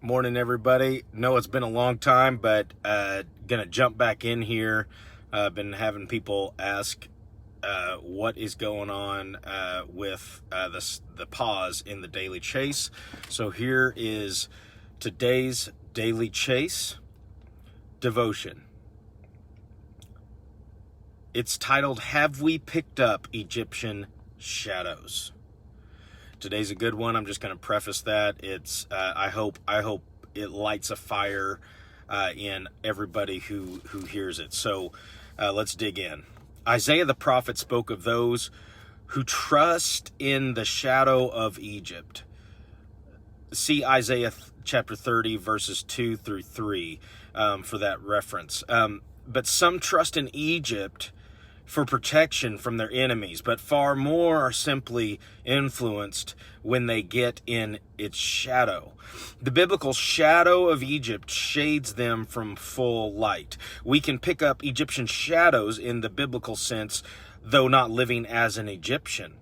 Morning, everybody. No, it's been a long time, but gonna jump back in here. Been having people ask what is going on with the pause in the Daily Chase. So here is today's Daily Chase devotion. It's titled, "Have We Picked Up Egyptian Shadows?" Today's a good one. I'm just going to preface that. It's I hope it lights a fire in everybody who hears it. So let's dig in. Isaiah the prophet spoke of those who trust in the shadow of Egypt. See Isaiah chapter 30, verses 2 through 3 for that reference. But some trust in Egypt for protection from their enemies, but far more are simply influenced when they get in its shadow. The biblical shadow of Egypt shades them from full light. We can pick up Egyptian shadows in the biblical sense, though not living as an Egyptian.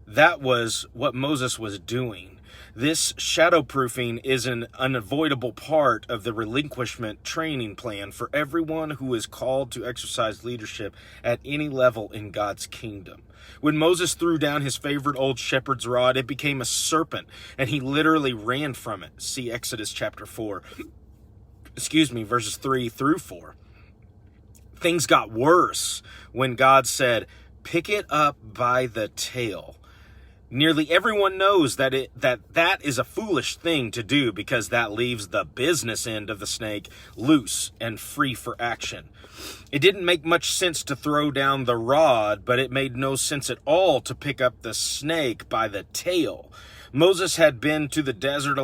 That was what Moses was doing. This shadowproofing is an unavoidable part of the relinquishment training plan for everyone who is called to exercise leadership at any level in God's kingdom. When Moses threw down his favorite old shepherd's rod, it became a serpent, and he literally ran from it. See Exodus chapter 4, verses 3 through 4. Things got worse when God said, "Pick it up by the tail." Nearly everyone knows that is a foolish thing to do because that leaves the business end of the snake loose and free for action. It didn't make much sense to throw down the rod, but it made no sense at all to pick up the snake by the tail. Moses had been to the desert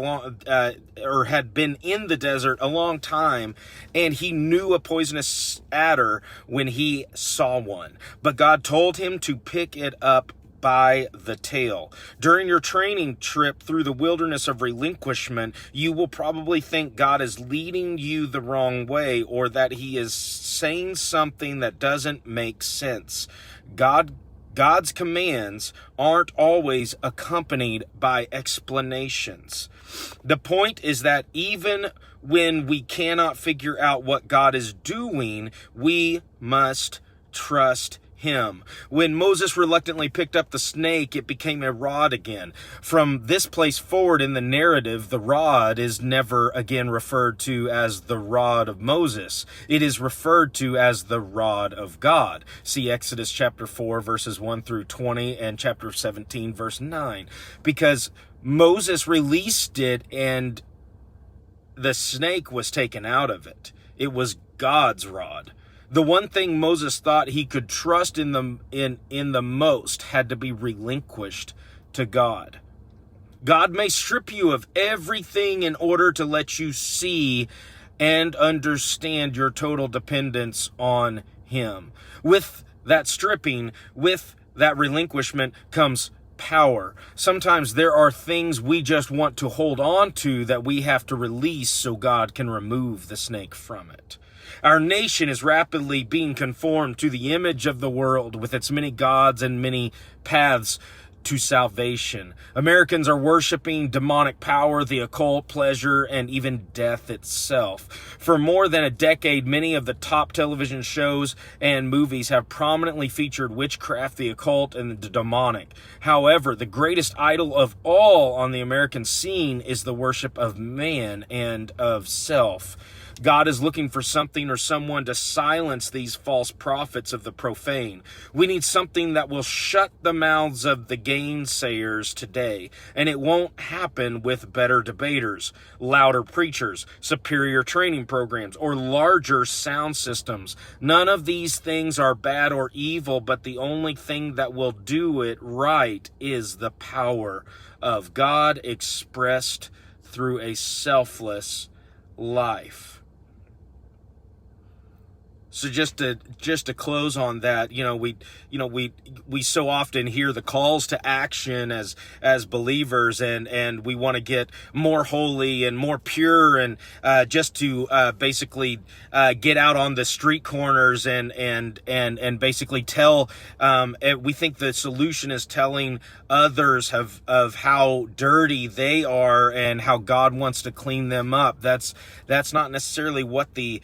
had been in the desert a long time, and he knew a poisonous adder when he saw one. But God told him to pick it up by the tail. During your training trip through the wilderness of relinquishment, you will probably think God is leading you the wrong way, or that he is saying something that doesn't make sense. God's commands aren't always accompanied by explanations. The point is that even when we cannot figure out what God is doing, we must trust him. When Moses reluctantly picked up the snake, it became a rod again. From this place forward in the narrative, the rod is never again referred to as the rod of Moses. It is referred to as the rod of God. See Exodus chapter 4, verses 1 through 20, and chapter 17, verse 9. Because Moses released it and the snake was taken out of it. It was God's rod. The one thing Moses thought he could trust in the most had to be relinquished to God. God may strip you of everything in order to let you see and understand your total dependence on him. With that stripping, with that relinquishment comes power. Sometimes there are things we just want to hold on to that we have to release so God can remove the snake from it. Our nation is rapidly being conformed to the image of the world with its many gods and many paths to salvation. Americans are worshiping demonic power, the occult, pleasure, and even death itself. For more than a decade, many of the top television shows and movies have prominently featured witchcraft, the occult, and the demonic. However, the greatest idol of all on the American scene is the worship of man and of self. God is looking for something or someone to silence these false prophets of the profane. We need something that will shut the mouths of the gainsayers today, and it won't happen with better debaters, louder preachers, superior training programs, or larger sound systems. None of these things are bad or evil, but the only thing that will do it right is the power of God expressed through a selfless life. So just to close on that, we so often hear the calls to action as believers, and we want to get more holy and more pure, and just to basically get out on the street corners and basically tell. We think the solution is telling others of how dirty they are and how God wants to clean them up. That's not necessarily what the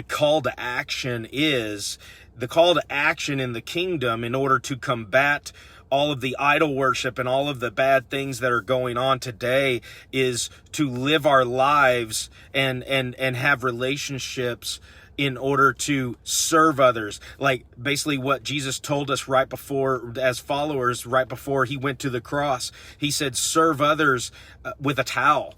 call to action is. The call to action in the kingdom, in order to combat all of the idol worship and all of the bad things that are going on today, is to live our lives and have relationships in order to serve others. Like basically what Jesus told us right before, as followers, right before he went to the cross. He said, serve others with a towel.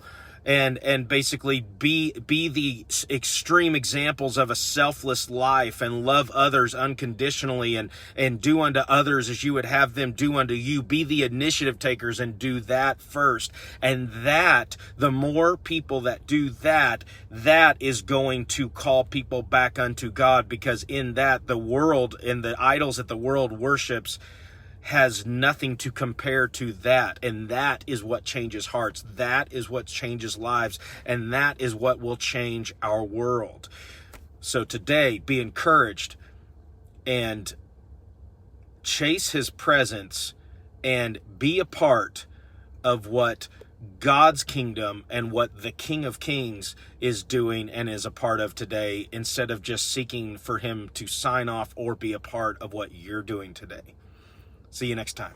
And basically be the extreme examples of a selfless life, and love others unconditionally, and do unto others as you would have them do unto you. Be the initiative takers and do that first. And that, the more people that do that, that is going to call people back unto God, because in that, the world and the idols that the world worships has nothing to compare to that. And that is what changes hearts. That is what changes lives. And that is what will change our world. So today, be encouraged and chase his presence and be a part of what God's kingdom and what the King of Kings is doing and is a part of today, instead of just seeking for him to sign off or be a part of what you're doing today. See you next time.